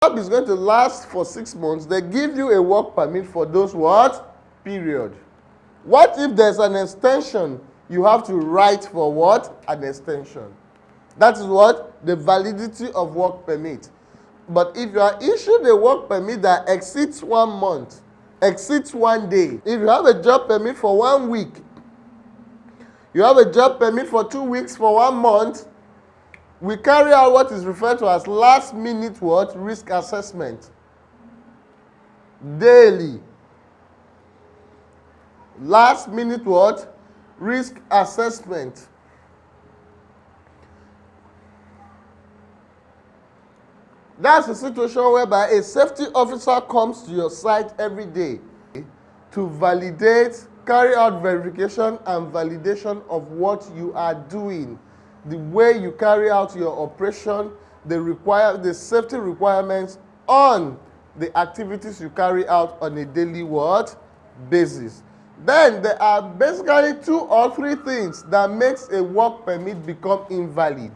job is going to last for 6 months, they give you a work permit for those what? Period. What if there's an extension? You have to write for what? An extension. That is what? The validity of work permit. But if you are issued a work permit that exceeds 1 month, exceeds 1 day, if you have a job permit for 1 week, you have a job permit for 2 weeks, for 1 month, we carry out what is referred to as last minute what? Risk assessment. Daily. Last minute what? Risk assessment. That's a situation whereby a safety officer comes to your site every day to validate, carry out verification and validation of what you are doing, the way you carry out your operation, the safety requirements on the activities you carry out on a daily what? Basis. Then there are basically 2 or 3 things that makes a work permit become invalid.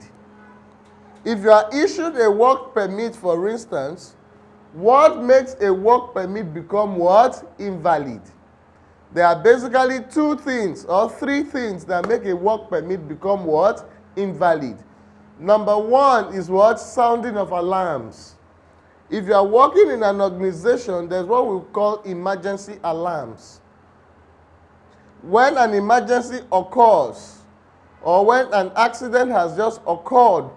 If you are issued a work permit, for instance, what makes a work permit become what? Invalid. There are basically 2 things or 3 things that make a work permit become what? Invalid. Number 1 is what? Sounding of alarms. If you are working in an organization, there's what we call emergency alarms. When an emergency occurs, or when an accident has just occurred,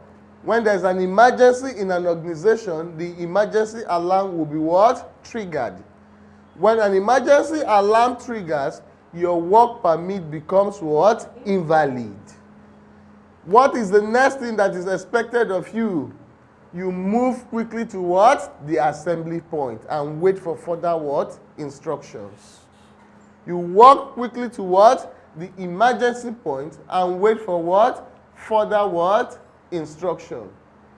when there's an emergency in an organization, the emergency alarm will be what? Triggered. When an emergency alarm triggers, your work permit becomes what? Invalid. What is the next thing that is expected of you? You move quickly to what? The assembly point and wait for further what? Instructions. You walk quickly to what? The emergency point and wait for what? Further what? Instruction.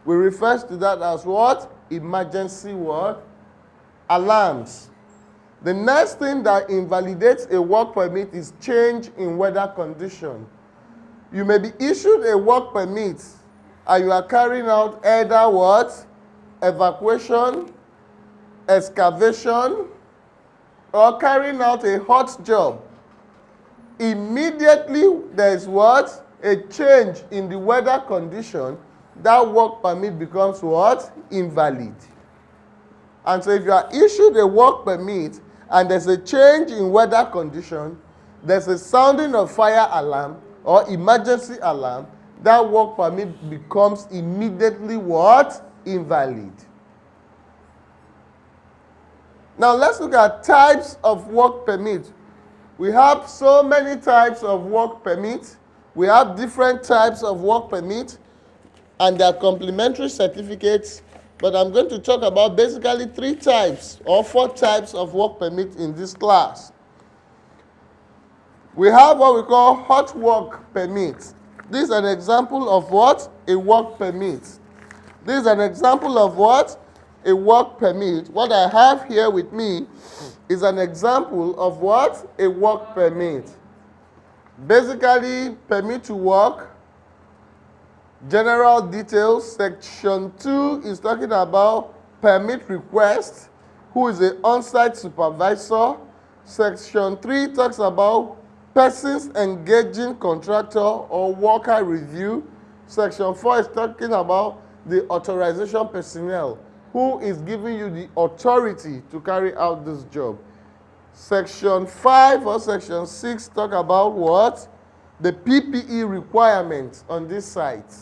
We refer to that as what? Emergency what? Alarms. The next thing that invalidates a work permit is change in weather condition. You may be issued a work permit and you are carrying out either what? Evacuation, excavation, or carrying out a hot job. Immediately there is what? A change in the weather condition, that work permit becomes what? Invalid. And so if you are issued a work permit and there's a change in weather condition, there's a sounding of fire alarm or emergency alarm, that work permit becomes immediately what? Invalid. Now let's look at types of work permit. We have so many types of work permit. We have different types of work permit and their complementary certificates, but I'm going to talk about basically 3 types or 4 types of work permit in this class. We have what we call hot work permit. This is an example of what? A work permit. This is an example of what? A work permit. What I have here with me is an example of what? A work permit. Basically, permit to work, general details. Section 2 is talking about permit request, who is an on-site supervisor. Section 3 talks about persons engaging contractor or worker review. Section 4 is talking about the authorization personnel, who is giving you the authority to carry out this job. Section 5 or Section 6 talk about what? The PPE requirements on this site.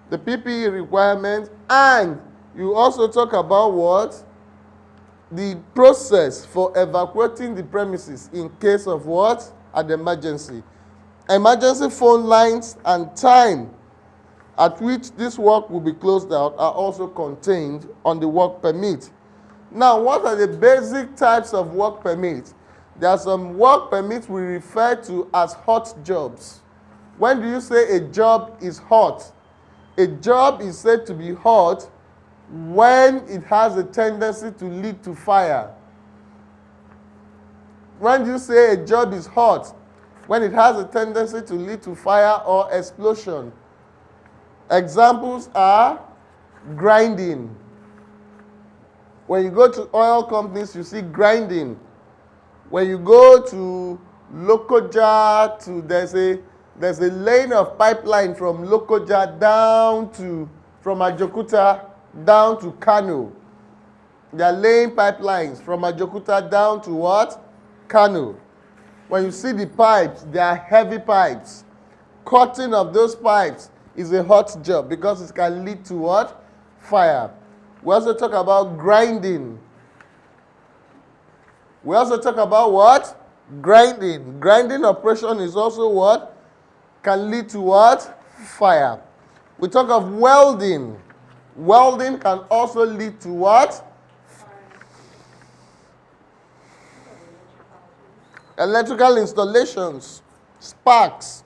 The PPE requirements, and you also talk about what? The process for evacuating the premises in case of what? An emergency. Emergency phone lines and time at which this work will be closed out are also contained on the work permit. Now, what are the basic types of work permits? There are some work permits we refer to as hot jobs. When do you say a job is hot? A job is said to be hot when it has a tendency to lead to fire. When do you say a job is hot? When it has a tendency to lead to fire or explosion. Examples are grinding, When you go to oil companies, you see grinding. When you go to Lokoja, there's a lane of pipeline from Lokoja from Ajokuta down to Kano. They are laying pipelines from Ajokuta down to what? Kano. When you see the pipes, they are heavy pipes. Cutting of those pipes is a hot job because it can lead to what? Fire. We also talk about grinding. We also talk about what? Grinding. Grinding operation is also what? Can lead to what? Fire. We talk of welding. Welding can also lead to what? Electrical installations, sparks.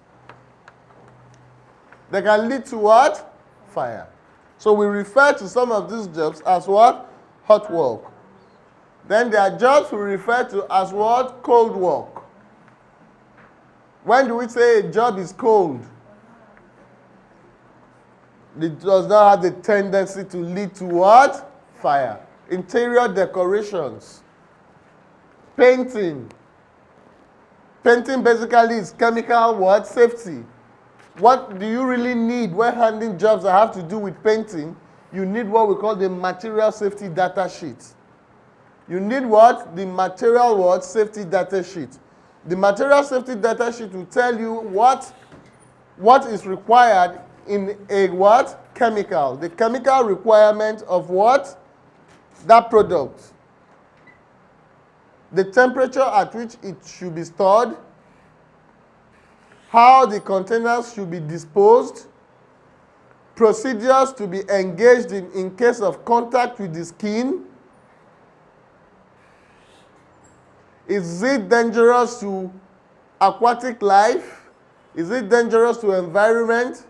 They can lead to what? Fire. So we refer to some of these jobs as what? Hot work. Then there are jobs we refer to as what? Cold work. When do we say a job is cold? It does not have the tendency to lead to what? Fire. Interior decorations. Painting. Painting basically is chemical what? Safety. What do you really need when handling jobs that have to do with painting? You need what we call the material safety data sheet. You need what? The material what? Safety data sheet. The material safety data sheet will tell you what is required in a what? Chemical. The chemical requirement of what? That product. The temperature at which it should be stored, how the containers should be disposed, procedures to be engaged in case of contact with the skin. Is it dangerous to aquatic life? Is it dangerous to environment?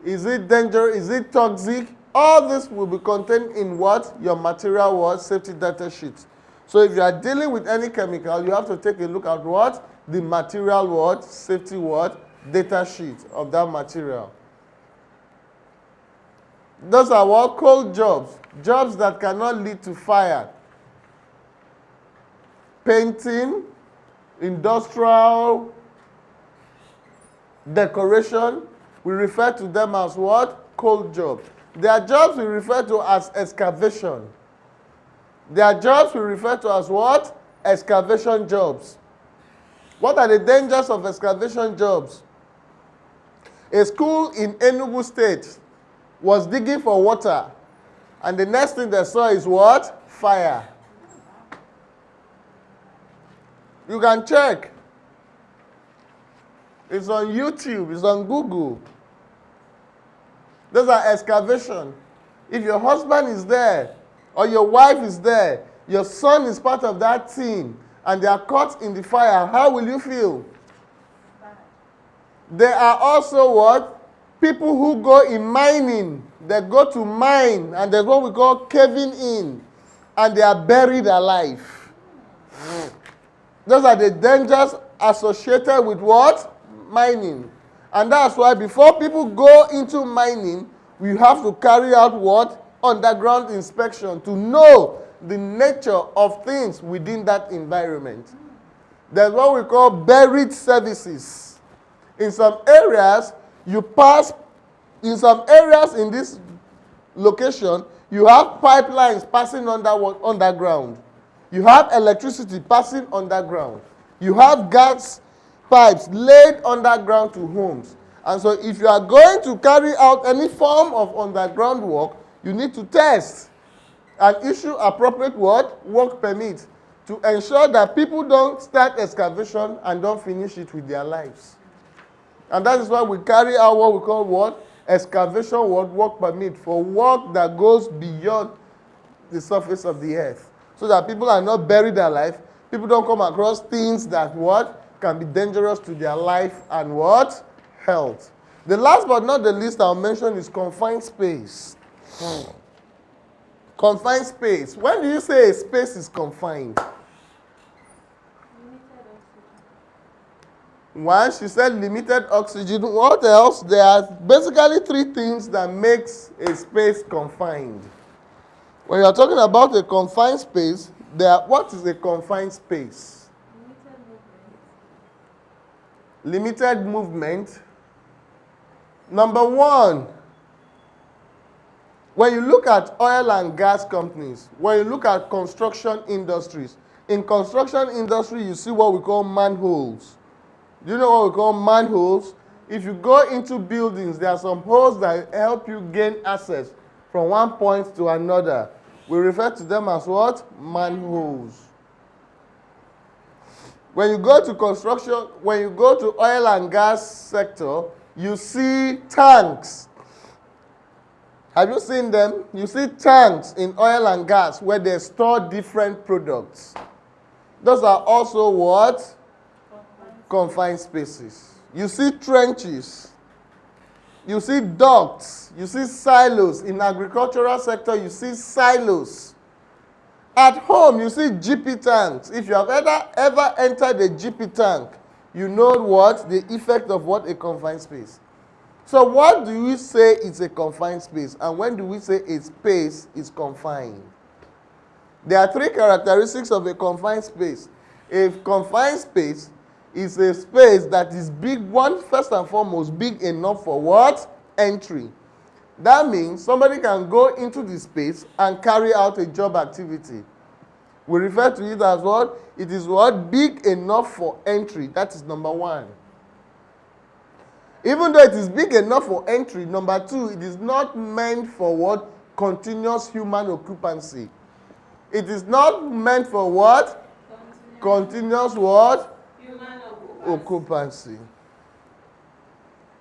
Is it dangerous? Is it toxic? All this will be contained in what? Your material what? Safety data sheet. So if you are dealing with any chemical, you have to take a look at what? The material what? Safety what? Data sheet of that material. Those are what? Cold jobs. Jobs that cannot lead to fire. Painting, industrial decoration, we refer to them as what? Cold jobs. There are jobs we refer to as excavation. There are jobs we refer to as what? Excavation jobs. What are the dangers of excavation jobs? A school in Enugu State was digging for water, and the next thing they saw is what? Fire. You can check. It's on YouTube, it's on Google. Those are excavation. If your husband is there, or your wife is there, your son is part of that team, and they are caught in the fire, how will you feel? There are also what? People who go in mining. They go to mine, and there's what we call caving in, and they are buried alive. Those are the dangers associated with what? Mining. And that's why before people go into mining, we have to carry out what? Underground inspection to know the nature of things within that environment. There's what we call buried services. In some areas, in this location, you have pipelines passing underground. You have electricity passing underground. You have gas pipes laid underground to homes. And so if you are going to carry out any form of underground work, you need to test and issue appropriate what? Work permits to ensure that people don't start excavation and don't finish it with their lives. And that is why we carry out what we call what? Excavation work permit for work that goes beyond the surface of the earth. So that people are not buried alive. People don't come across things that what? Can be dangerous to their life and what? Health. The last but not the least I'll mention is confined space. Confined space. When do you say a space is confined? One, she said limited oxygen. What else? There are basically three things that makes a space confined. When you are talking about a confined space, what is a confined space? Limited movement. Number one, when you look at oil and gas companies, when you look at construction industries, in construction industry you see what we call manholes. Do you know what we call manholes? If you go into buildings, there are some holes that help you gain access from one point to another. We refer to them as what? Manholes. When you go to construction, when you go to oil and gas sector, you see tanks. Have you seen them? You see tanks in oil and gas where they store different products. Those are also what? Confined spaces. You see trenches. You see ducts. You see silos. In agricultural sector, you see silos. At home, you see GP tanks. If you have ever entered a GP tank, you know what? The effect of what a confined space. So what do we say is a confined space? And when do we say a space is confined? There are three characteristics of a confined space. A confined space is a space that is big, first and foremost, big enough for what? Entry. That means somebody can go into the space and carry out a job activity. We refer to it as what? It is what? Big enough for entry. That is number one. Even though it is big enough for entry, number two, it is not meant for what? Continuous human occupancy. It is not meant for what? Continuous what? Human occupancy.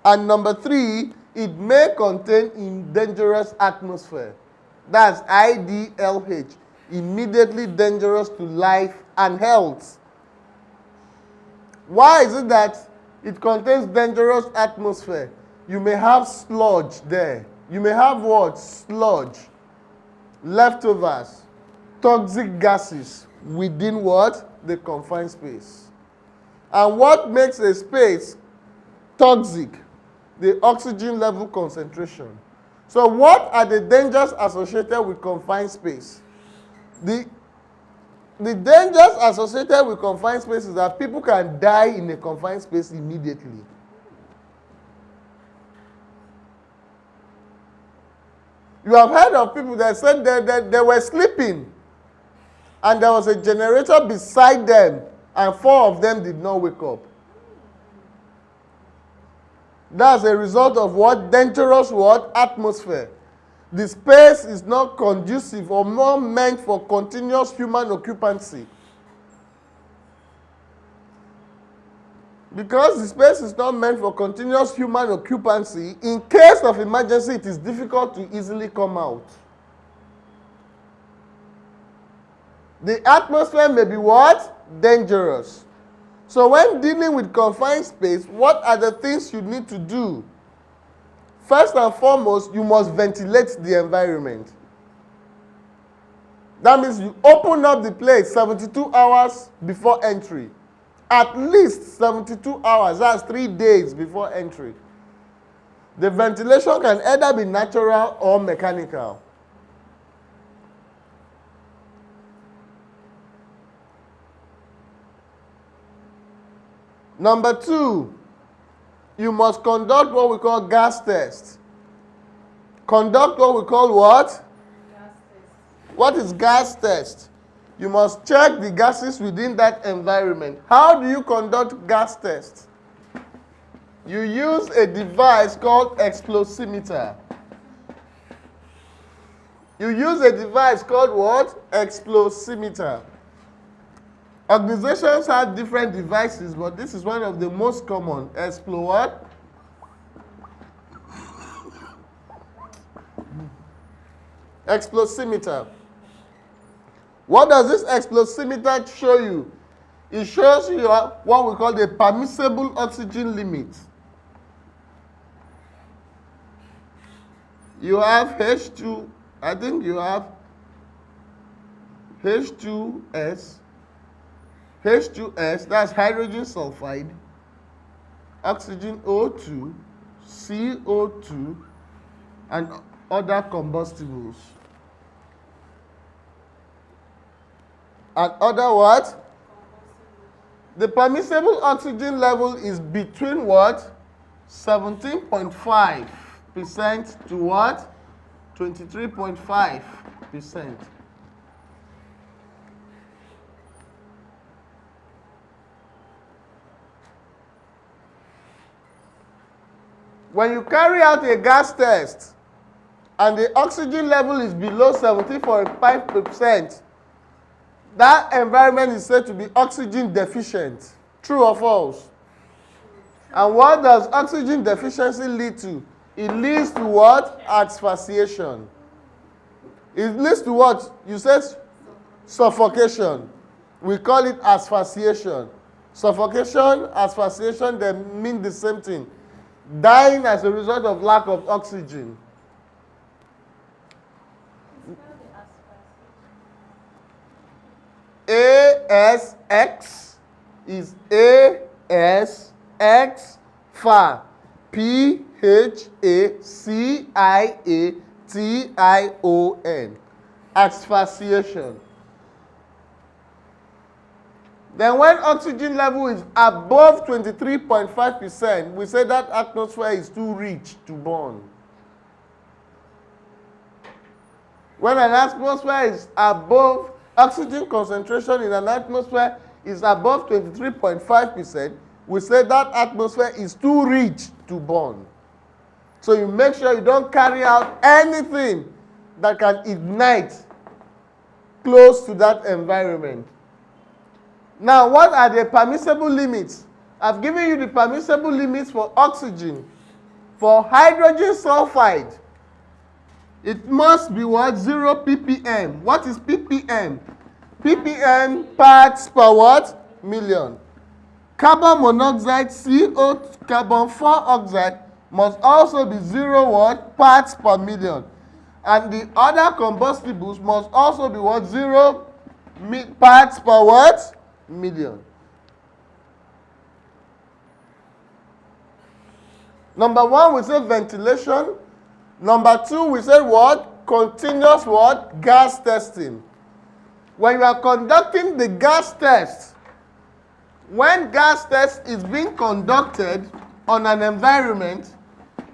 And number three, it may contain in dangerous atmosphere. That's IDLH. Immediately dangerous to life and health. Why is it that it contains dangerous atmosphere? You may have sludge there. You may have what? Sludge. Leftovers. Toxic gases within what? The confined space. And what makes a space toxic? The oxygen level concentration. So what are the dangers associated with confined space? The dangers associated with confined space is that people can die in a confined space immediately. You have heard of people that said that they were sleeping and there was a generator beside them and 4 of them did not wake up. That's a result of what? Dangerous what? Atmosphere. The space is not conducive or not meant for continuous human occupancy. Because the space is not meant for continuous human occupancy, in case of emergency, it is difficult to easily come out. The atmosphere may be what? Dangerous. So when dealing with confined space, what are the things you need to do? First and foremost, you must ventilate the environment. That means you open up the place 72 hours before entry. At least 72 hours, that's 3 days before entry. The ventilation can either be natural or mechanical. Number 2, you must conduct what we call gas test. Conduct what we call what? Gas test. What is gas test? You must check the gases within that environment. How do you conduct gas test? You use a device called explosimeter. You use a device called what? Explosimeter. Organizations have different devices, but this is one of the most common. What? Explosimeter. What does this explosimeter show you? It shows you what we call the permissible oxygen limit. You have H2, I think you have H2S. H2S, that's hydrogen sulfide, oxygen O2, CO2, and other combustibles. And other what? The permissible oxygen level is between what? 17.5% to what? 23.5%. When you carry out a gas test and the oxygen level is below 17.5%, that environment is said to be oxygen deficient. True or false? And what does oxygen deficiency lead to? It leads to what? Asphyxiation. It leads to what? You said suffocation. We call it asphyxiation. Suffocation, asphyxiation, they mean the same thing. Dying as a result of lack of oxygen. ASX is ASX FA. PHACIATION. Asphyxiation. Then when oxygen level is above 23.5%, we say that atmosphere is too rich to burn. When an atmosphere is above, oxygen concentration in an atmosphere is above 23.5%, we say that atmosphere is too rich to burn. So you make sure you don't carry out anything that can ignite close to that environment. Now, what are the permissible limits? I've given you the permissible limits for oxygen. For hydrogen sulfide, it must be what? 0 ppm. What is ppm? ppm parts per what? Million. Carbon monoxide, CO, carbon 4 oxide must also be 0 what? Parts per million. And the other combustibles must also be what? 0 parts per what? Million. Number 1, we say ventilation. Number 2, we say what? Continuous what? Gas testing. When you are conducting the gas test, when gas test is being conducted on an environment,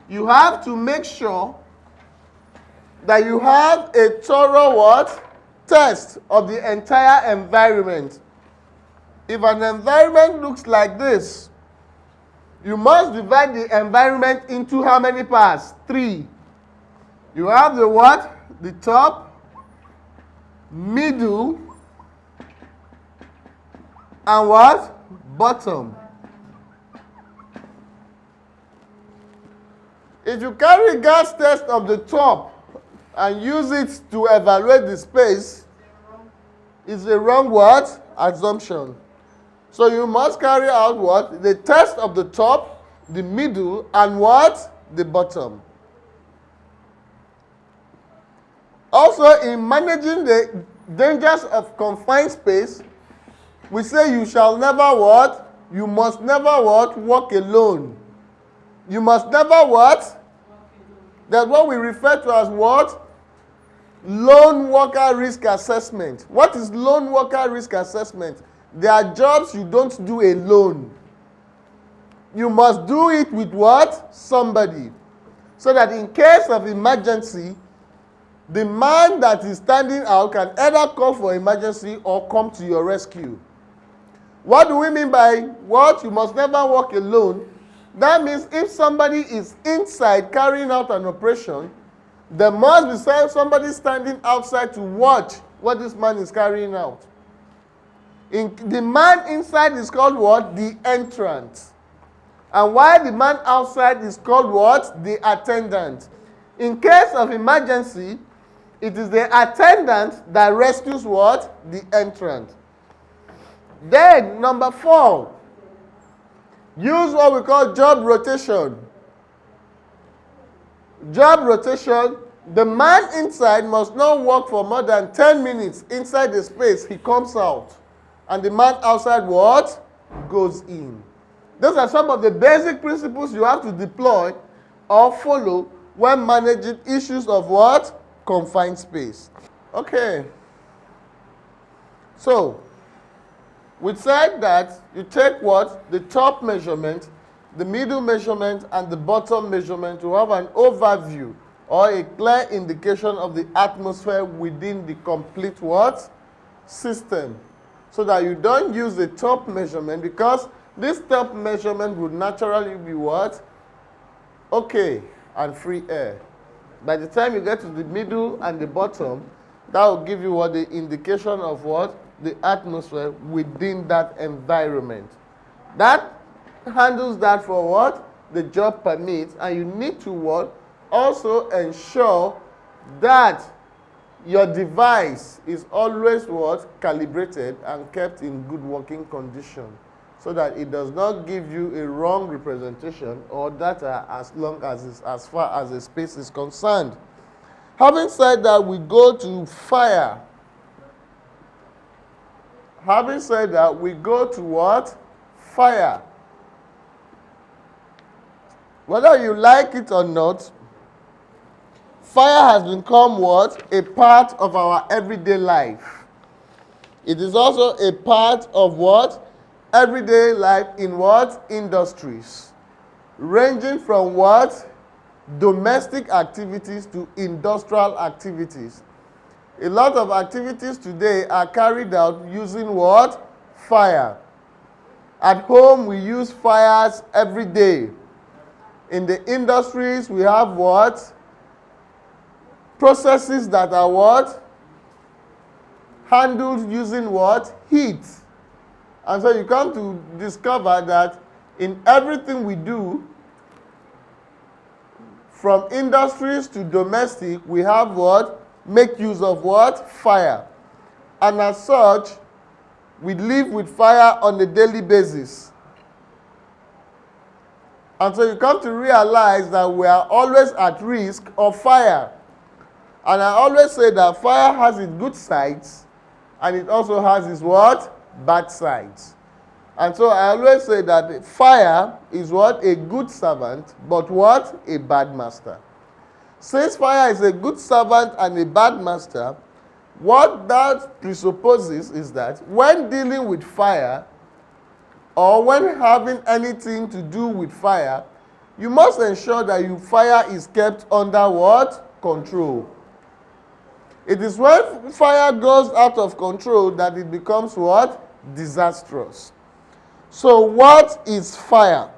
you have to make sure that you have a thorough what? Test of the entire environment. If an environment looks like this, you must divide the environment into how many parts? 3. You have the what? The top, middle, and what? Bottom. If you carry gas test of the top and use it to evaluate the space, it's a wrong what? Assumption. So you must carry out what? The test of the top, the middle, and what? The bottom. Also, in managing the dangers of confined space, we say you shall never what? You must never what? Walk alone. You must never what? That's what we refer to as what? Lone worker risk assessment. What is lone worker risk assessment? There are jobs you don't do alone. You must do it with what? Somebody. So that in case of emergency, the man that is standing out can either call for emergency or come to your rescue. What do we mean by what? You must never walk alone. That means if somebody is inside carrying out an operation, there must be somebody standing outside to watch what this man is carrying out. The man inside is called what? The entrant. And while the man outside is called what? The attendant. In case of emergency, it is the attendant that rescues what? The entrant. Then, number 4, use what we call job rotation. Job rotation, the man inside must not work for more than 10 minutes inside the space. He comes out. And the man outside what? Goes in. Those are some of the basic principles you have to deploy or follow when managing issues of what? Confined space. Okay. So, we said that you take what? The top measurement, the middle measurement, and the bottom measurement to have an overview or a clear indication of the atmosphere within the complete what? System. So that you don't use the top measurement, because this top measurement would naturally be what? Okay, and free air. By the time you get to the middle and the bottom, that will give you what? The indication of what? The atmosphere within that environment. That handles that for what? The job permits, and you need to what? Also ensure that your device is always what? Calibrated and kept in good working condition, so that it does not give you a wrong representation or data as long as far as the space is concerned. Having said that, we go to fire. Having said that, we go to what? Fire. Whether you like it or not, fire has become what? A part of our everyday life. It is also a part of what? Everyday life in what? Industries. Ranging from what? Domestic activities to industrial activities. A lot of activities today are carried out using what? Fire. At home, we use fires every day. In the industries, we have what? Processes that are what? Handled using what? Heat. And so you come to discover that in everything we do, from industries to domestic, we have what? Make use of what? Fire. And as such, we live with fire on a daily basis. And so you come to realize that we are always at risk of fire. And I always say that fire has its good sides, and it also has its what? Bad sides. And so I always say that fire is what? A good servant, but what? A bad master. Since fire is a good servant and a bad master, what that presupposes is that when dealing with fire, or when having anything to do with fire, you must ensure that your fire is kept under what? Control. It is when fire goes out of control that it becomes what? Disastrous. So what is fire?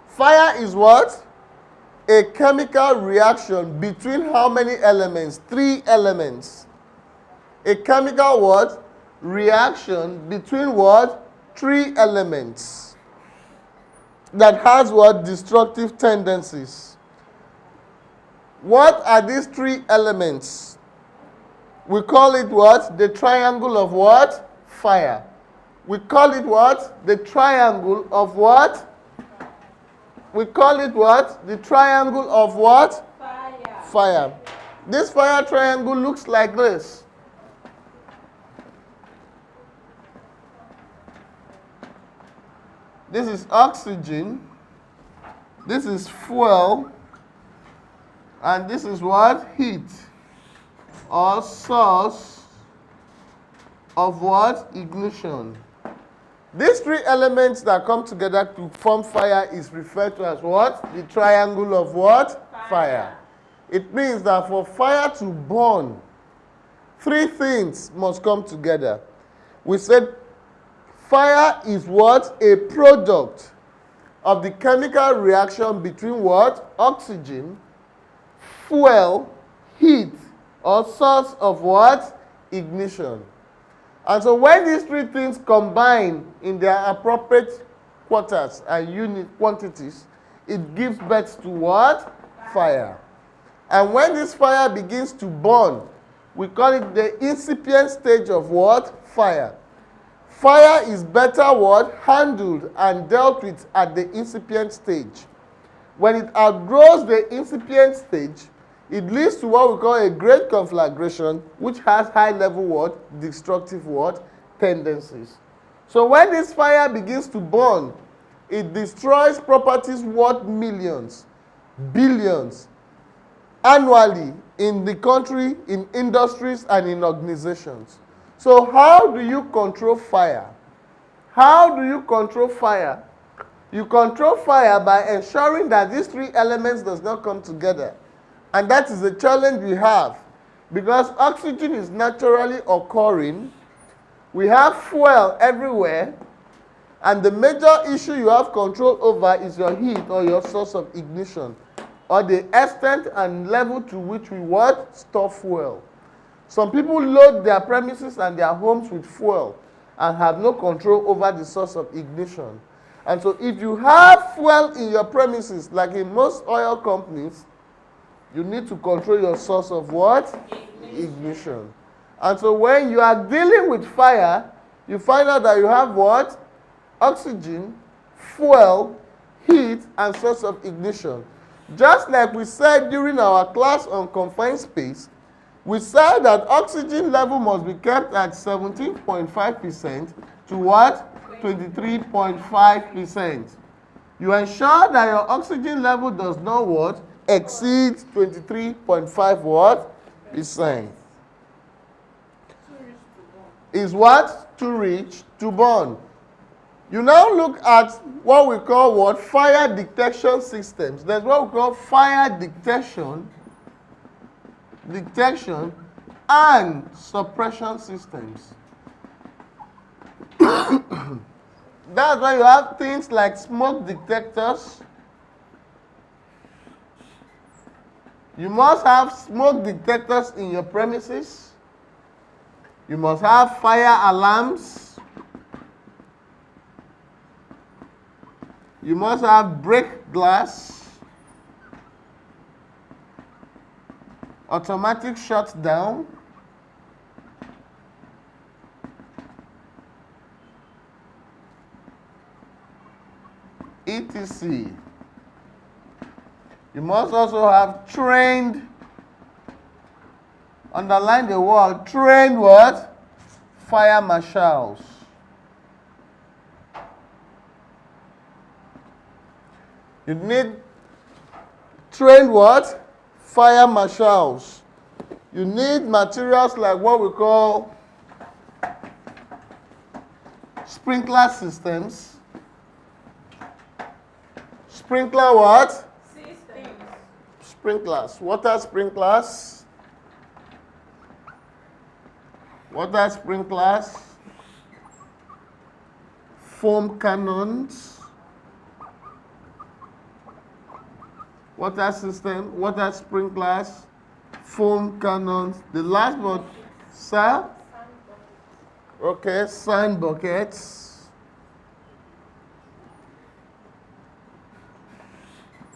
Fire is what? A chemical reaction between how many elements? 3 elements. A chemical what? Reaction between what? 3 elements. That has what? Destructive tendencies. What are these 3 elements? We call it what? The triangle of what? Fire. We call it what? The triangle of what? We call it what? The triangle of what? Fire. Fire. This fire triangle looks like this. This is oxygen. This is fuel. And this is what? Heat. Or source of what? Ignition. These 3 elements that come together to form fire is referred to as what? The triangle of what? Fire. It means that for fire to burn, 3 things must come together. We said fire is what? A product of the chemical reaction between what? Oxygen, fuel, heat, or source of what? Ignition. And so when these 3 things combine in their appropriate quarters and unit quantities, it gives birth to what? Fire. And when this fire begins to burn, we call it the incipient stage of what? Fire. Fire is better what? Handled and dealt with at the incipient stage. When it outgrows the incipient stage, it leads to what we call a great conflagration, which has high level what? Destructive what? Tendencies. So when this fire begins to burn, it destroys properties worth millions, billions, annually in the country, in industries, and in organizations. So how do you control fire? How do you control fire? You control fire by ensuring that these three elements does not come together. And that is the challenge we have. Because oxygen is naturally occurring, we have fuel everywhere, and the major issue you have control over is your heat or your source of ignition, or the extent and level to which we what? Store fuel. Some people load their premises and their homes with fuel and have no control over the source of ignition. And so if you have fuel in your premises, like in most oil companies, you need to control your source of what? Ignition. And so when you are dealing with fire, you find out that you have what? Oxygen, fuel, heat, and source of ignition. Just like we said during our class on confined space, we said that oxygen level must be kept at 17.5% to what? 23.5%. You ensure that your oxygen level does not what? Exceed 23.5 what? Percent. Is what? Too rich to burn. You now look at what we call what? Fire detection systems. There's what we call fire detection and suppression systems. That's why you have things like smoke detectors. You must have smoke detectors in your premises. You must have fire alarms. You must have break glass, automatic shutdown, etc. You must also have trained, underline the word, trained what? Fire marshals. You need trained what? Fire marshals. You need materials like what we call sprinkler systems. Sprinkler what? Systems. Sprinklers. Water sprinklers. Water sprinklers. Foam cannons. Water system, water sprinklers, foam cannons. The last one, sir? Okay, sand buckets.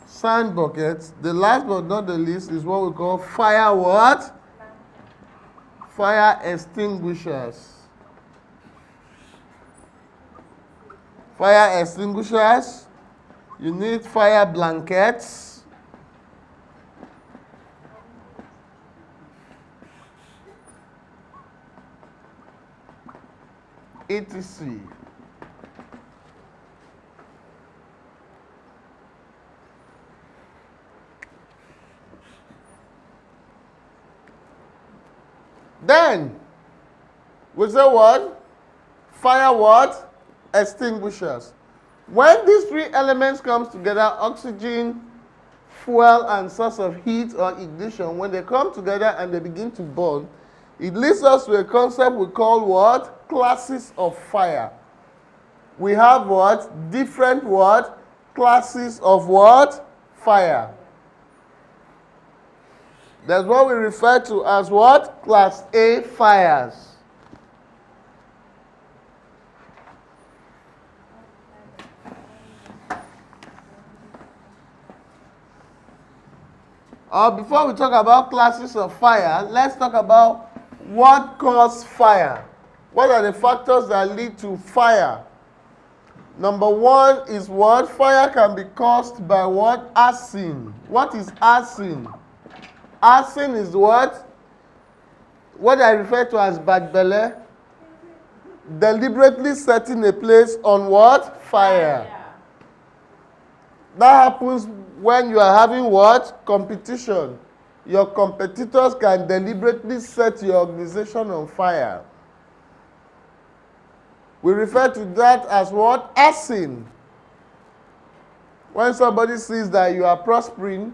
Sand buckets. The last but not the least is what we call fire what? Fire extinguishers. Fire extinguishers. You need fire blankets. etc. Then, we say what? Fire what? Extinguishers. When these three elements comes together, oxygen, fuel, and source of heat or ignition, when they come together and they begin to burn, it leads us to a concept we call what? Classes of fire. We have what? Different what? Classes of what? Fire. That's what we refer to as what? Class A fires. Before we talk about classes of fire, let's talk about what causes fire. What are the factors that lead to fire? Number one is what? Fire can be caused by what? Arson. What is arson? Arson is what? What I refer to as bagbele. Deliberately setting a place on what? Fire. That happens when you are having what? Competition. Your competitors can deliberately set your organization on fire. We refer to that as what? Arson. When somebody sees that you are prospering,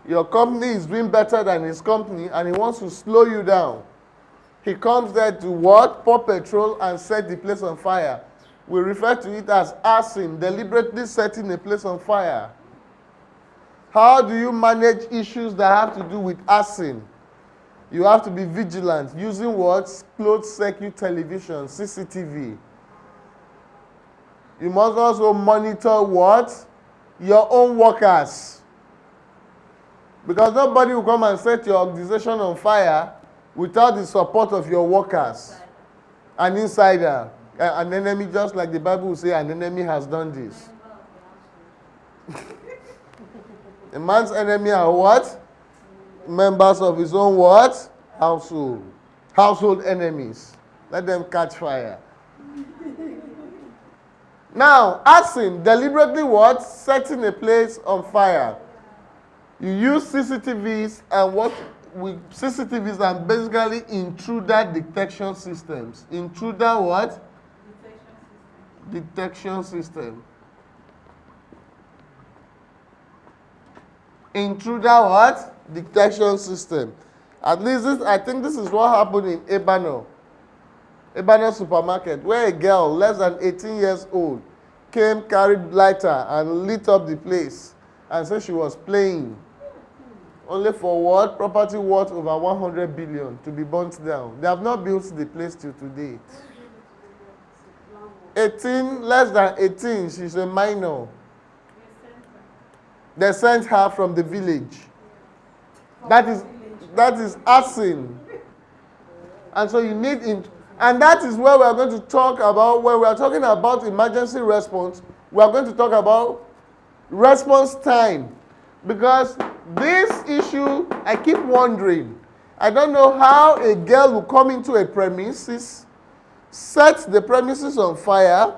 your company is doing better than his company, and he wants to slow you down, he comes there to what? Pour petrol and set the place on fire. We refer to it as arson, deliberately setting a place on fire. How do you manage issues that have to do with arson? You have to be vigilant using what? Closed circuit television, CCTV. You must also monitor what? Your own workers. Because nobody will come and set your organization on fire without the support of your workers. An insider, an enemy, just like the Bible will say, an enemy has done this. A man's enemy are what? Members of his own what? Household. Household enemies. Let them catch fire. Now, arson, deliberately what? Setting a place on fire. You use CCTVs and what with CCTVs and basically intruder detection systems. Intruder what? Detection system. Intruder what? Detection system. At least this, I think this is what happened in Ebano supermarket, where a girl less than 18 years old came, carried lighter and lit up the place and said she was playing. Only for what? Property worth over 100 billion to be burnt down. They have not built the place till today. 18, less than 18, she's a minor. They sent her from the village. That is arson. And so you need, and that is where we are going to talk about, when we are talking about emergency response, we are going to talk about response time. Because this issue, I keep wondering, I don't know how a girl will come into a premises, set the premises on fire,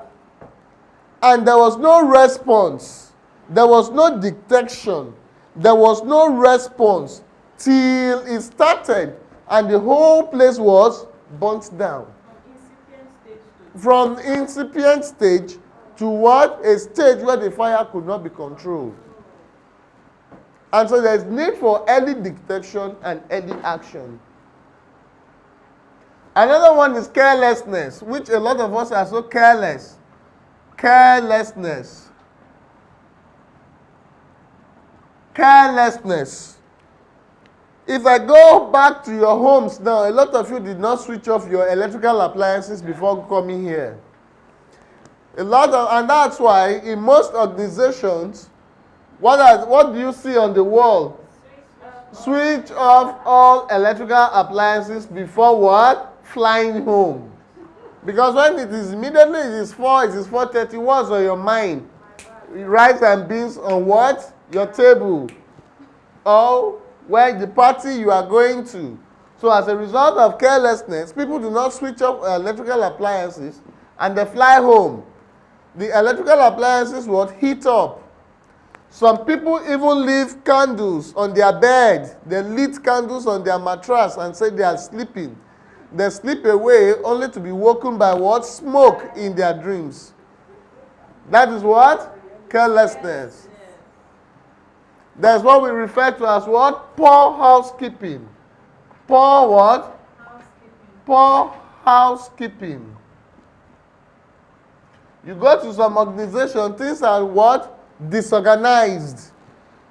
and there was no response. There was no detection. There was no response till it started, and the whole place was burnt down. From incipient stage to what? A stage where the fire could not be controlled. And so there's need for early detection and early action. Another one is carelessness, which a lot of us are so careless. Carelessness. Carelessness. If I go back to your homes now, a lot of you did not switch off your electrical appliances before coming here. And that's why in most organizations, what do you see on the wall? Switch off all electrical appliances before what? Flying home. Because when it is immediately, it is 4:30, what's on your mind? Rice and beans on what? Your table. Or where the party you are going to. So as a result of carelessness, people do not switch off electrical appliances and they fly home. The electrical appliances would heat up. Some people even leave candles on their bed. They lit candles on their mattress and say they are sleeping. They sleep away only to be woken by what? Smoke in their dreams. That is what? Carelessness. That's what we refer to as what? Poor housekeeping. Poor what? Housekeeping. Poor housekeeping. You go to some organization, things are what? Disorganized.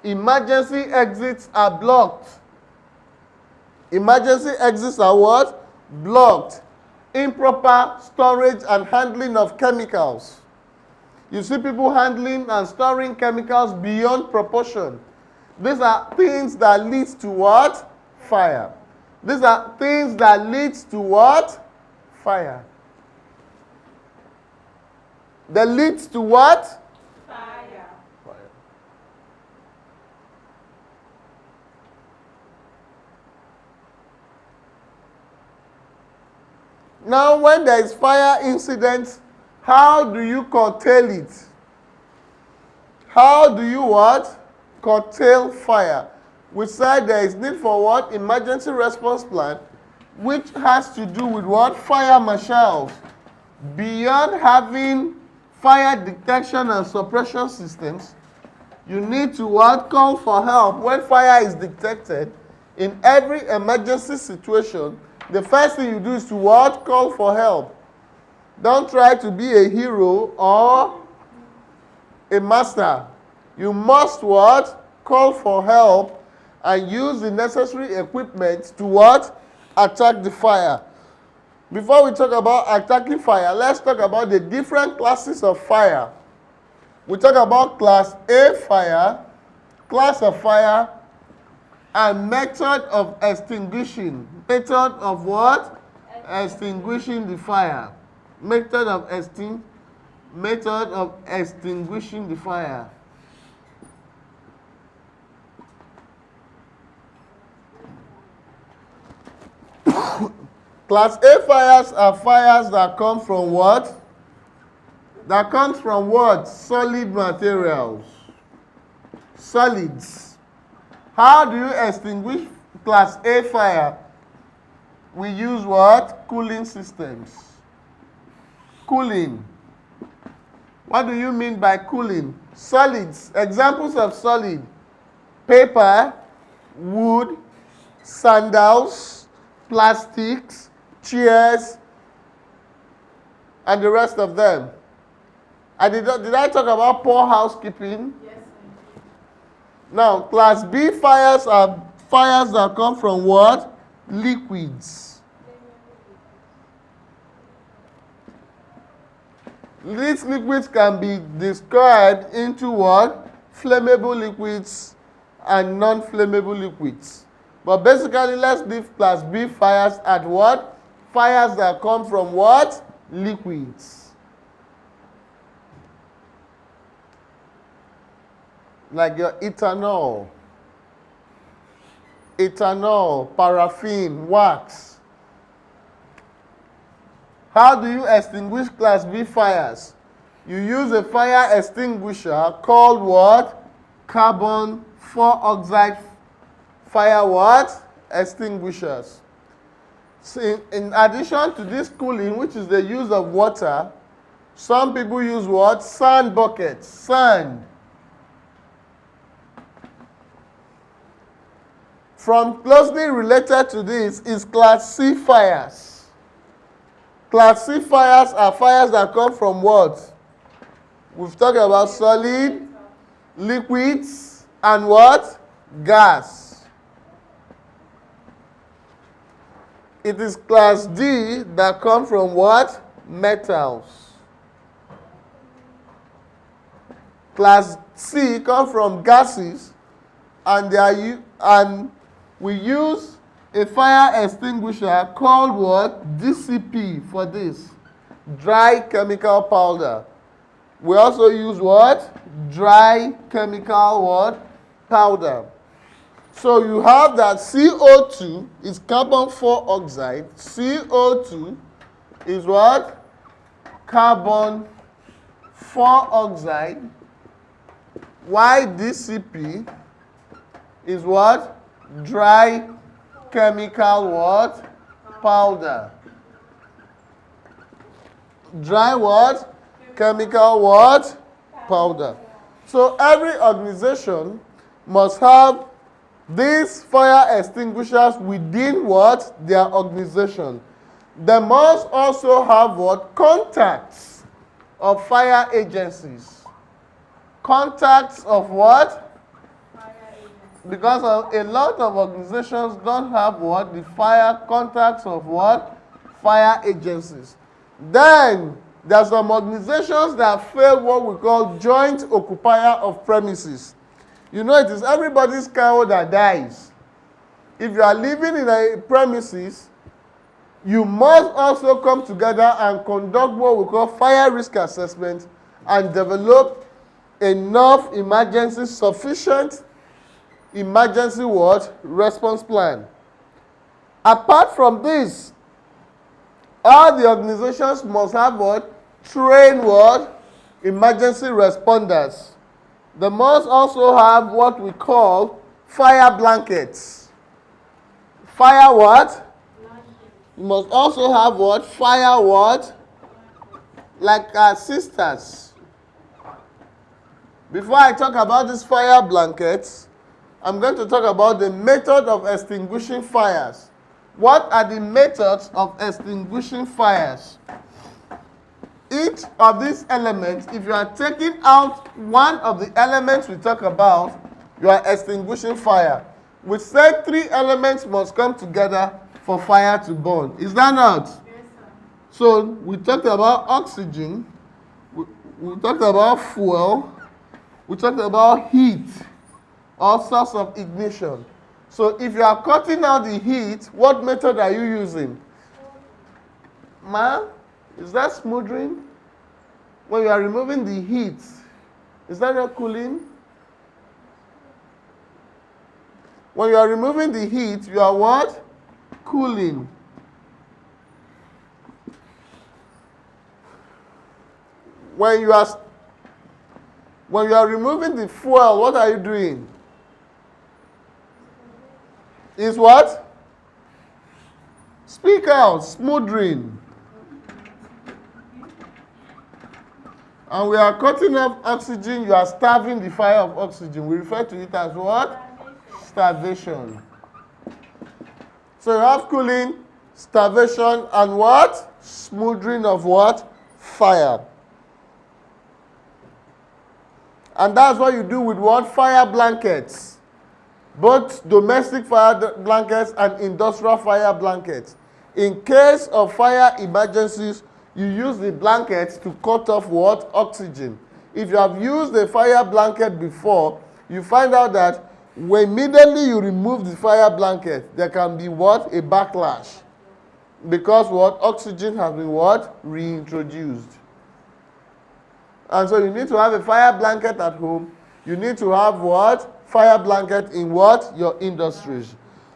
Emergency exits are blocked. Emergency exits are what? Blocked. Improper storage and handling of chemicals. You see people handling and storing chemicals beyond proportion. These are things that lead to what? Fire. These are things that lead to what? Fire. That leads to what? Fire. Fire. Now, when there is fire incident, how do you curtail it? How do you what? Curtail fire. We said there is need for what? Emergency response plan, which has to do with what? Fire marshals. Beyond having fire detection and suppression systems, you need to what? Call for help when fire is detected. In every emergency situation, the first thing you do is to what? Call for help. Don't try to be a hero or a master. You must what? Call for help and use the necessary equipment to what? Attack the fire. Before we talk about attacking fire, let's talk about the different classes of fire. We talk about class A fire, class of fire, and method of extinguishing. Method of what? Extinguishing the fire. Method of extinguishing the fire. Class A fires are fires that come from what? That comes from what? Solid materials. Solids. How do you extinguish class A fire? We use what? Cooling systems. Cooling. What do you mean by cooling? Solids. Examples of solid. Paper, wood, sandals, plastics, chairs, and the rest of them. Did I talk about poor housekeeping? Yes. Now, class B fires are fires that come from what? Liquids. These liquids can be described into what? Flammable liquids and non-flammable liquids. But basically, let's leave class B fires at what? Fires that come from what? Liquids. Like your ethanol, paraffin, wax. How do you extinguish class B fires? You use a fire extinguisher called what? Carbon 4-oxide fire what? Extinguishers. So in addition to this cooling, which is the use of water, some people use what? Sand buckets, sand. From closely related to this is class C fires. Class C fires are fires that come from what? We've talked about solid, liquids, and what? Gas. It is class D that come from what? Metals. Class C come from gases, and we use a fire extinguisher called what? DCP for this. Dry chemical powder. We also use what? Dry chemical what? Powder. So you have that CO2 is carbon 4-oxide. CO2 is what? Carbon 4-oxide. While DCP is what? Dry chemical what? Powder. Dry what? Chemical what? Powder. So every organization must have these fire extinguishers within what? Their organization. They must also have what? Contacts of fire agencies. Contacts of what? Because a lot of organizations don't have what? The fire contacts of what? Fire agencies. Then there are some organizations that fail what we call joint occupier of premises. You know, it is everybody's cow that dies. If you are living in a premises, you must also come together and conduct what we call fire risk assessment and develop enough sufficient emergency what? Response plan. Apart from this, all the organizations must have what? Train what? Emergency responders. They must also have what we call fire blankets. Fire what? You must also have what? Fire what? Like our sisters. Before I talk about these fire blankets, I'm going to talk about the method of extinguishing fires. What are the methods of extinguishing fires? Each of these elements, if you are taking out one of the elements we talk about, you are extinguishing fire. We said 3 elements must come together for fire to burn. Is that not? Yes, sir. So we talked about oxygen, we talked about fuel, we talked about heat, all sorts of ignition. So if you are cutting out the heat, what method are you using? Ma, is that smothering? When you are removing the heat, is that not cooling? When you are removing the heat, you are what? Cooling. When you are removing the fuel, what are you doing? Is what? Speak out, smothering. And we are cutting off oxygen, you are starving the fire of oxygen. We refer to it as what? Starvation. So you have cooling, starvation, and what? Smothering of what? Fire. And that's what you do with what? Fire blankets. Both domestic fire blankets and industrial fire blankets. In case of fire emergencies, you use the blankets to cut off what? Oxygen. If you have used a fire blanket before, you find out that when immediately you remove the fire blanket, there can be what? A backlash. Because what? Oxygen has been what? Reintroduced. And so you need to have a fire blanket at home. You need to have what? Fire blanket in what? Your industries.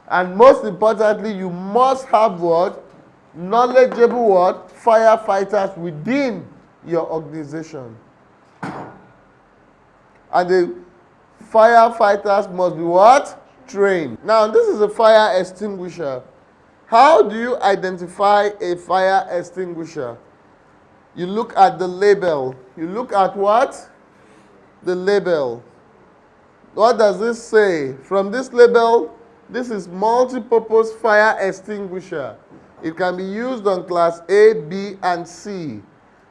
And most importantly, you must have what? Knowledgeable what? Firefighters within your organization. And the firefighters must be what? Trained. Now, this is a fire extinguisher. How do you identify a fire extinguisher? You look at the label. You look at what? The label. What does this say? From this label, this is multi-purpose fire extinguisher. It can be used on class A, B, and C.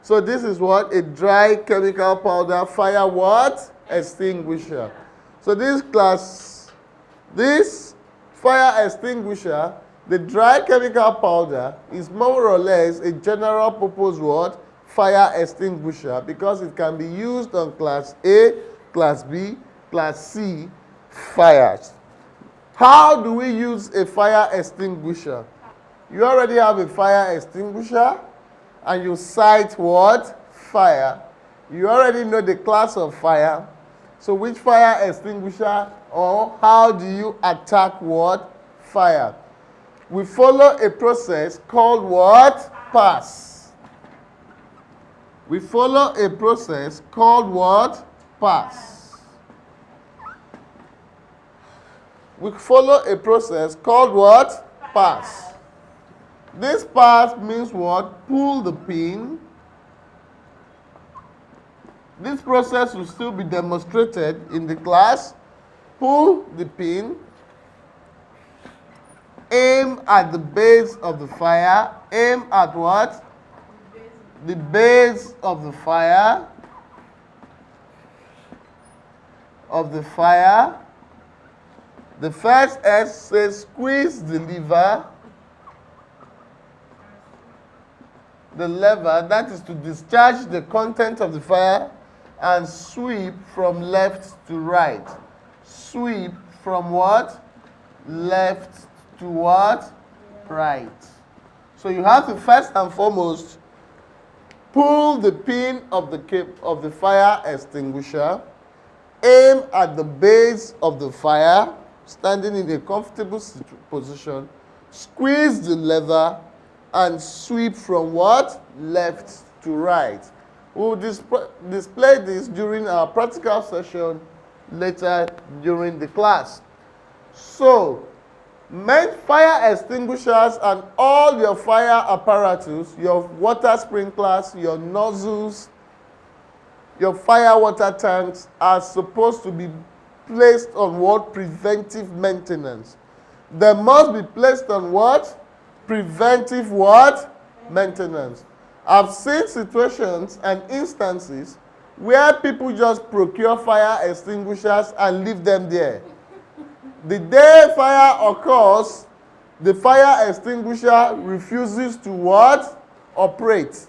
So this is what? A dry chemical powder fire what? Extinguisher. So this fire extinguisher, the dry chemical powder, is more or less a general purpose what? Fire extinguisher, because it can be used on class A, class B, class C fires. How do we use a fire extinguisher? You already have a fire extinguisher and you cite what? Fire. You already know the class of fire. So which fire extinguisher, or how do you attack what? Fire. We follow a process called what? Pass. We follow a process called what? Pass. We follow a process called what? Pass. This pass means what? Pull the pin. This process will still be demonstrated in the class. Pull the pin. Aim at the base of the fire. Aim at what? The base of the fire. The first S says squeeze the lever. The lever, that is to discharge the content of the fire and sweep from left to right. Sweep from what? Left to what? Right. So you have to first and foremost pull the pin of the fire extinguisher, aim at the base of the fire, standing in a comfortable position, squeeze the lever, and sweep from what? Left to right. We'll display this during our practical session later during the class. So, main fire extinguishers and all your fire apparatus, your water sprinklers, your nozzles, your fire water tanks are supposed to be placed on what? Preventive maintenance. They must be placed on what? Preventive what? Maintenance. I've seen situations and instances where people just procure fire extinguishers and leave them there. The day fire occurs, the fire extinguisher refuses to what? Operate.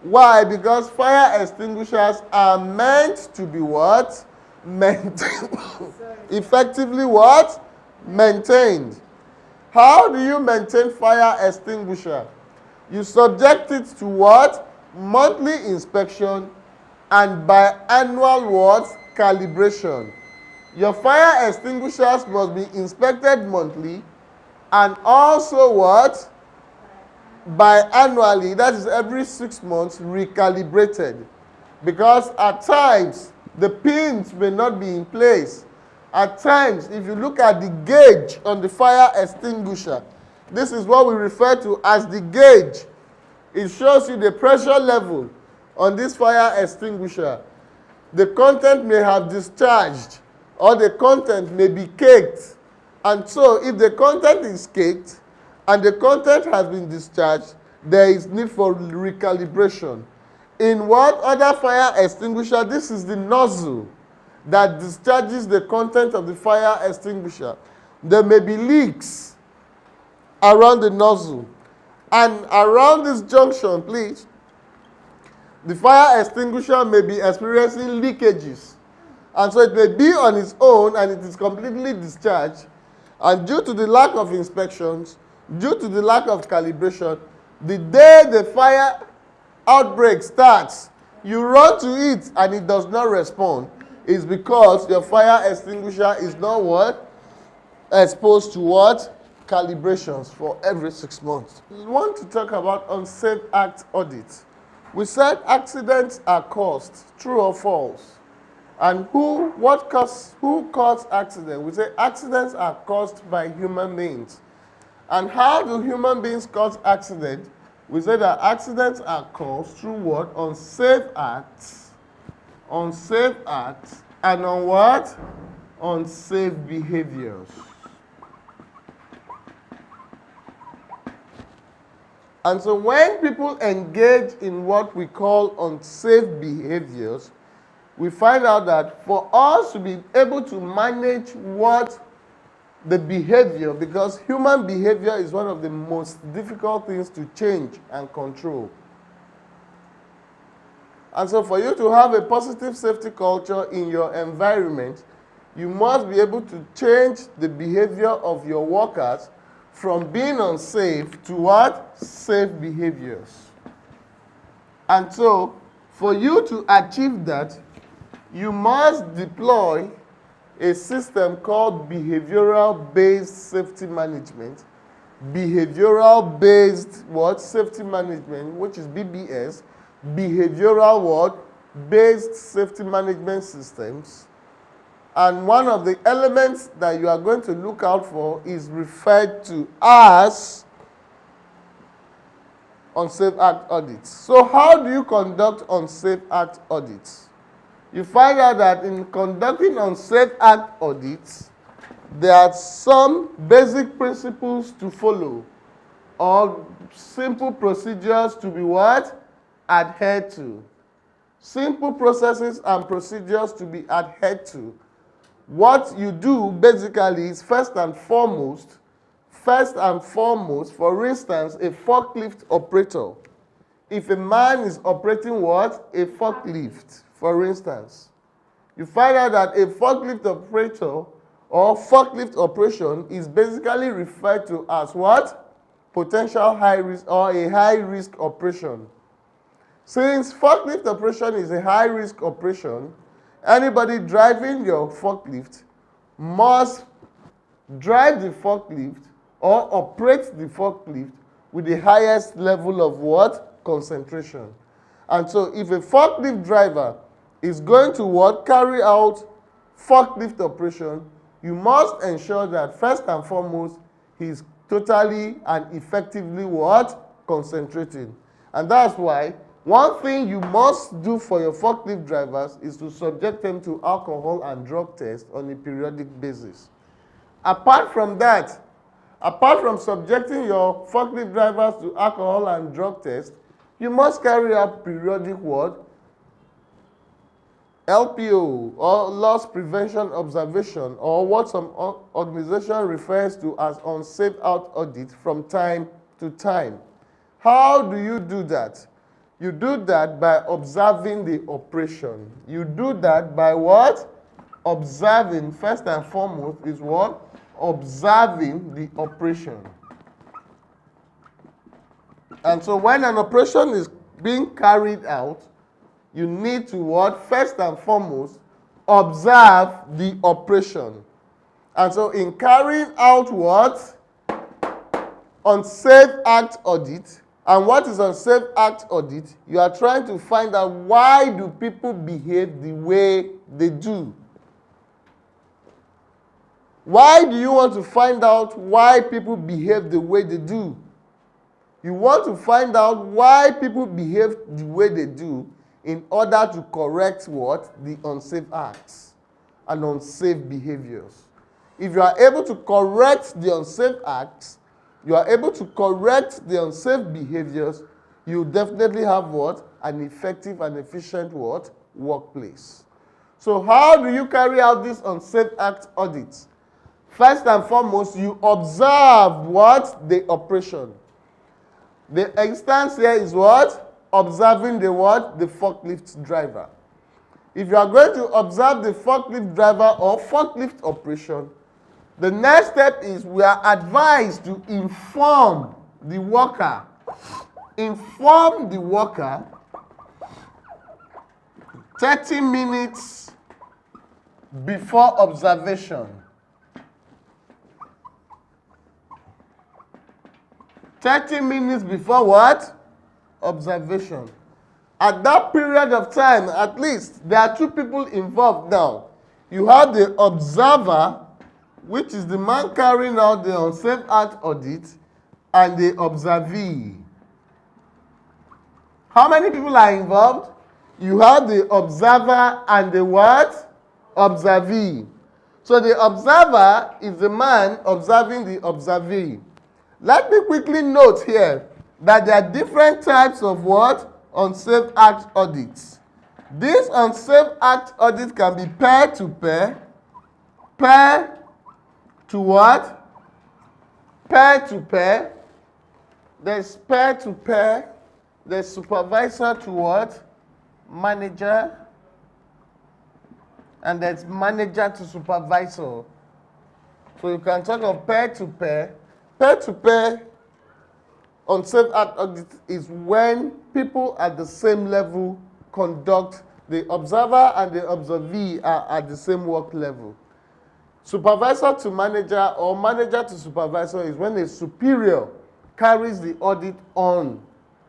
Why? Because fire extinguishers are meant to be what? Maintained. Effectively what? Maintained. How do you maintain fire extinguisher? You subject it to what? Monthly inspection and biannual what? Calibration. Your fire extinguishers must be inspected monthly and also what? Biannually, that is every 6 months, recalibrated. Because at times, the pins may not be in place. At times, if you look at the gauge on the fire extinguisher, this is what we refer to as the gauge. It shows you the pressure level on this fire extinguisher. The content may have discharged or the content may be caked. And so, if the content is caked and the content has been discharged, there is need for recalibration. In what other fire extinguisher? This is the nozzle that discharges the content of the fire extinguisher. There may be leaks around the nozzle. And around this junction, please, the fire extinguisher may be experiencing leakages. And so it may be on its own and it is completely discharged. And due to the lack of inspections, due to the lack of calibration, the day the fire outbreak starts, you run to it and it does not respond. It's because your fire extinguisher is not what? Exposed to what? Calibrations for every 6 months. We want to talk about Unsafe Act audits. We said accidents are caused, true or false? And who caused accidents? We say accidents are caused by human beings. And how do human beings cause accidents? We say that accidents are caused through what? Unsafe acts, and on what? Unsafe behaviors. And so when people engage in what we call unsafe behaviors, we find out that for us to be able to manage what the behavior, because human behavior is one of the most difficult things to change and control. And so for you to have a positive safety culture in your environment, you must be able to change the behavior of your workers from being unsafe to what? Safe behaviors. And so for you to achieve that, you must deploy a system called behavioral-based safety management. Behavioral-based what? Safety management, which is BBS. Behavioral what? Based safety management systems. And one of the elements that you are going to look out for is referred to as Unsafe Act audits. So how do you conduct Unsafe Act audits? You find out that in conducting Unsafe Act audits, there are some basic principles to follow or simple procedures to be what? Adhered to. Simple processes and procedures to be adhered to. What you do basically is first and foremost, for instance, a forklift operator. If a man is operating what? A forklift, for instance. You find out that a forklift operator or forklift operation is basically referred to as what? Potential high risk or a high risk operation. Since forklift operation is a high risk operation, anybody driving your forklift must drive the forklift or operate the forklift with the highest level of what? Concentration. And so if a forklift driver is going to what? Carry out forklift operation, you must ensure that first and foremost, he's totally and effectively what? Concentrating. And that's why one thing you must do for your forklift drivers is to subject them to alcohol and drug tests on a periodic basis. Apart from that, apart from subjecting your forklift drivers to alcohol and drug tests, you must carry out periodic what? LPO, or loss prevention observation, or what some organization refers to as unsafe out audit from time to time. How do you do that? You do that by observing the operation. You do that by what? Observing, first and foremost, is what? Observing the operation. And so when an operation is being carried out, you need to what? First and foremost, observe the operation. And so in carrying out what? Unsafe act audit. And what is unsafe act audit? You are trying to find out why do people behave the way they do. Why do you want to find out why people behave the way they do? You want to find out why people behave the way they do in order to correct what? The unsafe acts and unsafe behaviors. If you are able to correct the unsafe acts, you are able to correct the unsafe behaviors, you definitely have what? An effective and efficient what? Workplace. So how do you carry out this unsafe act audits? First and foremost, you observe what? The operation. The instance here is what? Observing the what? The forklift driver. If you are going to observe the forklift driver or forklift operation, the next step is we are advised to inform the worker. Inform the worker 30 minutes before observation. 30 minutes before what? Observation. At that period of time, at least, there are two people involved now. You have the observer, which is the man carrying out the unsafe act audit, and the observee. How many people are involved? You have the observer and the what? Observee. So the observer is the man observing the observee. Let me quickly note here that there are different types of what? Unsafe act audits. This unsafe act audit can be pair to pair, pair to what? Pair to pair. There's pair to pair. There's supervisor to what? Manager. And there's manager to supervisor. So you can talk of pair to pair. Pair to pair unsafe act audit is when people at the same level conduct, the observer and the observee are at the same work level. Supervisor to manager or manager to supervisor is when a superior carries the audit on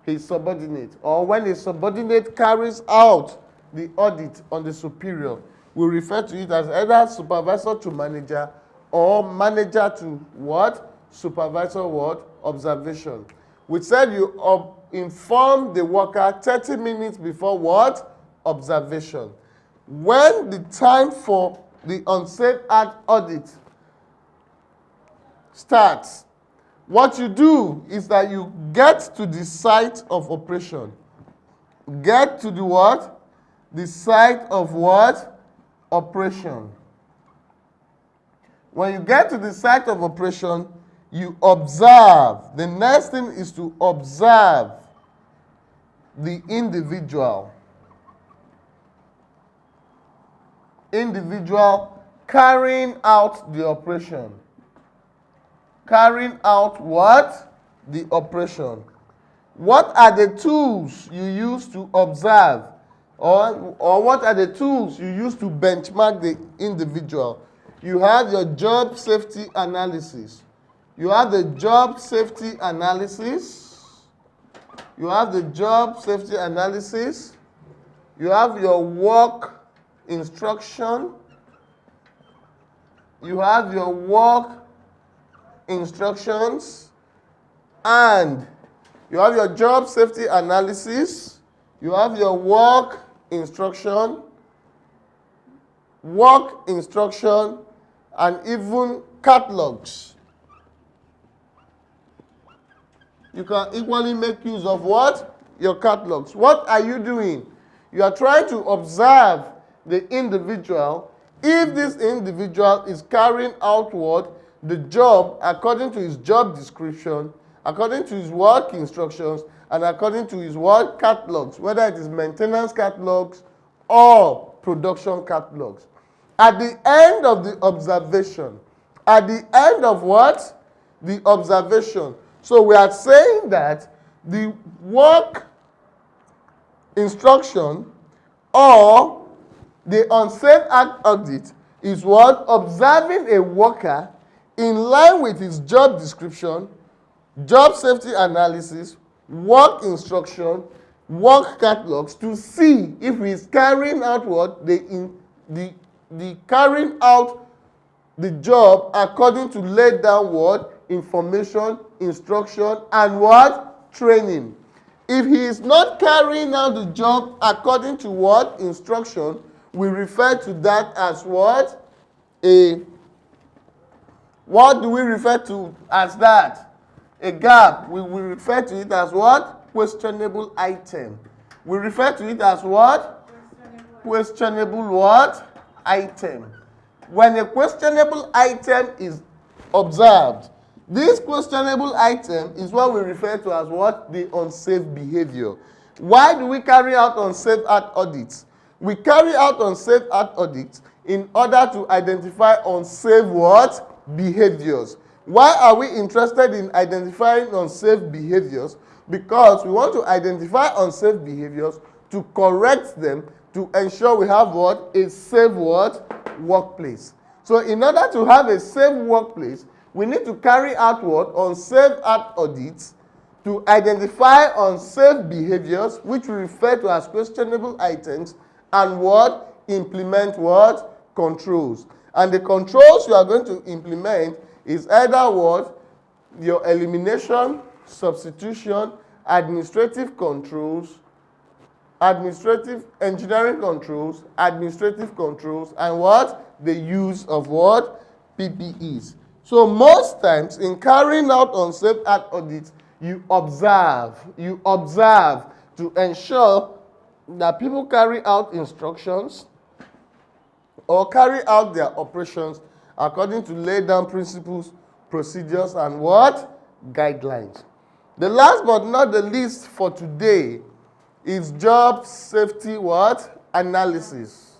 his subordinate, or when a subordinate carries out the audit on the superior. We refer to it as either supervisor to manager or manager to what? Supervisor what? Observation. We said you inform the worker 30 minutes before what? Observation. When the time for the unsafe act audit starts, what you do is that you get to the site of operation. Get to the what? The site of what? Operation. When you get to the site of operation, you observe. The next thing is to observe the individual. Individual carrying out the operation. Carrying out what? The operation. What are the tools you use to observe? Or what are the tools you use to benchmark the individual? You have your job safety analysis. You have the job safety analysis. You have the job safety analysis. You have your work instruction. you have your work instructions, and you have your job safety analysis, you have your work instruction, and even catalogs. You can equally make use of what? Your catalogs. What are you doing? You are trying to observe the individual, if this individual is carrying out what? The job according to his job description, according to his work instructions, and according to his work catalogs, whether it is maintenance catalogs or production catalogs. At the end of the observation, at the end of what? The observation. So we are saying that the work instruction or the Unsafe Act audit is what? Observing a worker in line with his job description, job safety analysis, work instruction, work catalogs, to see if he is carrying out what? The carrying out the job according to laid down what? Information, instruction, and what? Training. If he is not carrying out the job according to what? Instruction, we refer to that as what? What do we refer to as that? A gap. We refer to it as what? Questionable item. We refer to it as what? Questionable what? Item. When a questionable item is observed, this questionable item is what we refer to as what? The unsafe behavior. Why do we carry out Unsafe Act audits? We carry out Unsafe Act audits in order to identify unsafe what? Behaviors. Why are we interested in identifying unsafe behaviors? Because we want to identify unsafe behaviors to correct them, to ensure we have what? A safe what? Workplace. So in order to have a safe workplace, we need to carry out what? Unsafe Act audits to identify unsafe behaviors, which we refer to as questionable items, and what? Implement what? Controls. And the controls you are going to implement is either what? Your elimination, substitution, administrative controls, administrative engineering controls, administrative controls, and what? The use of what? PPEs. So most times in carrying out Unsafe Act audits, you observe to ensure that people carry out instructions or carry out their operations according to laid down principles, procedures, and what? Guidelines. The last but not the least for today is job safety what? Analysis.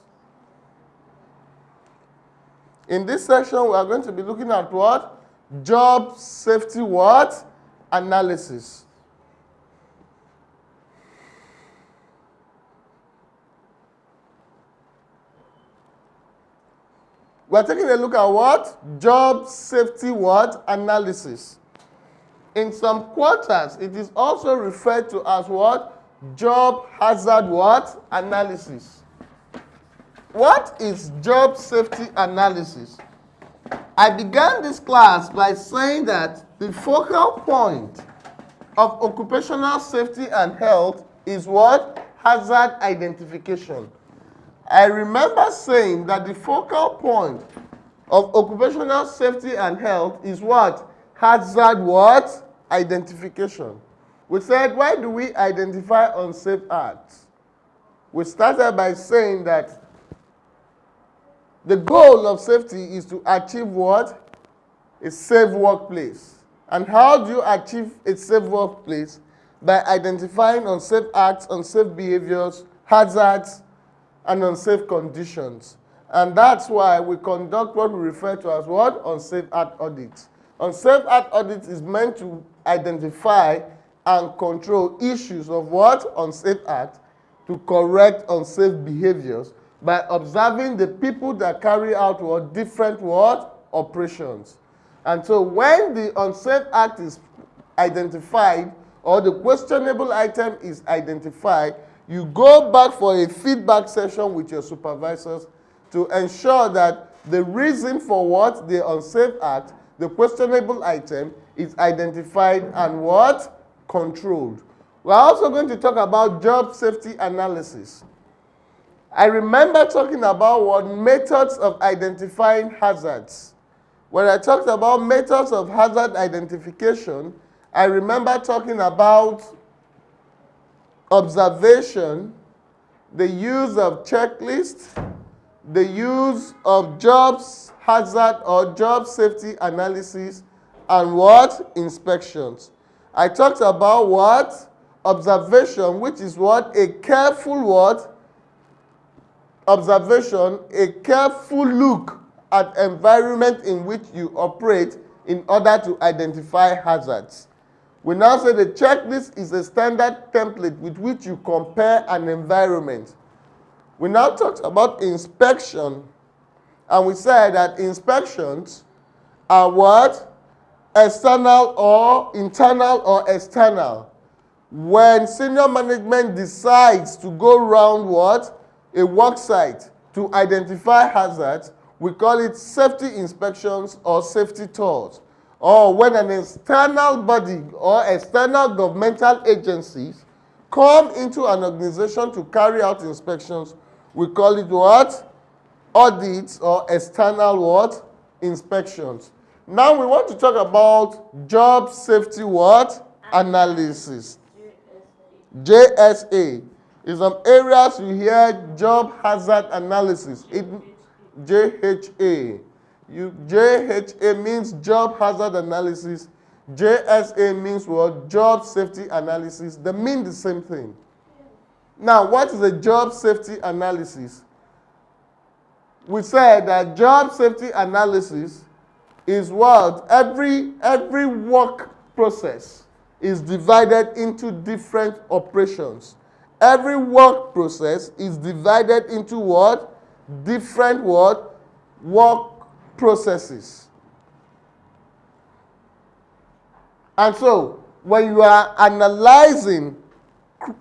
In this section, we are going to be looking at what? Job safety what? Analysis. We are taking a look at what? Job safety what? Analysis. In some quarters, it is also referred to as what? Job hazard what? Analysis. What is job safety analysis? I began this class by saying that the focal point of occupational safety and health is what? Hazard identification. I remember saying that the focal point of occupational safety and health is what? Hazard what? Identification. We said, why do we identify unsafe acts? We started by saying that the goal of safety is to achieve what? A safe workplace. And how do you achieve a safe workplace? By identifying unsafe acts, unsafe behaviors, hazards, and unsafe conditions. And that's why we conduct what we refer to as what? Unsafe Act audits. Unsafe Act audit is meant to identify and control issues of what? Unsafe act, to correct unsafe behaviors by observing the people that carry out what? Different what? Operations. And so when the unsafe act is identified or the questionable item is identified, you go back for a feedback session with your supervisors to ensure that the reason for what? The unsafe act, the questionable item is identified and what? Controlled. We're also going to talk about job safety analysis. I remember talking about what methods of identifying hazards. When I talked about methods of hazard identification, I remember talking about observation, the use of checklists, the use of jobs hazard or job safety analysis, and what? Inspections. I talked about what? Observation, which is what? A careful what? Observation, a careful look at environment in which you operate in order to identify hazards. We now say the checklist is a standard template with which you compare an environment. We now talked about inspection, and we said that inspections are what? External or internal or external. When senior management decides to go around what? A work site to identify hazards, we call it safety inspections or safety tours. Or when an external body or external governmental agencies come into an organization to carry out inspections, we call it what? Audits or external what? Inspections. Now we want to talk about job safety what? Analysis. JSA. In some areas you hear job hazard analysis. JHA. JHA means job hazard analysis. JSA means what? Job safety analysis. They mean the same thing. Now, what is a job safety analysis? We said that job safety analysis is what? Every work process is divided into different operations. Every work process is divided into what? Different what? Work processes. And so, when you are analyzing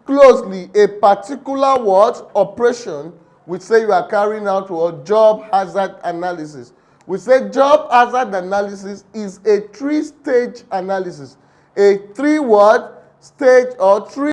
closely a particular what? Operation, we say you are carrying out what? Job hazard analysis. We say job hazard analysis is a 3-stage analysis. A 3 what? Stage or 3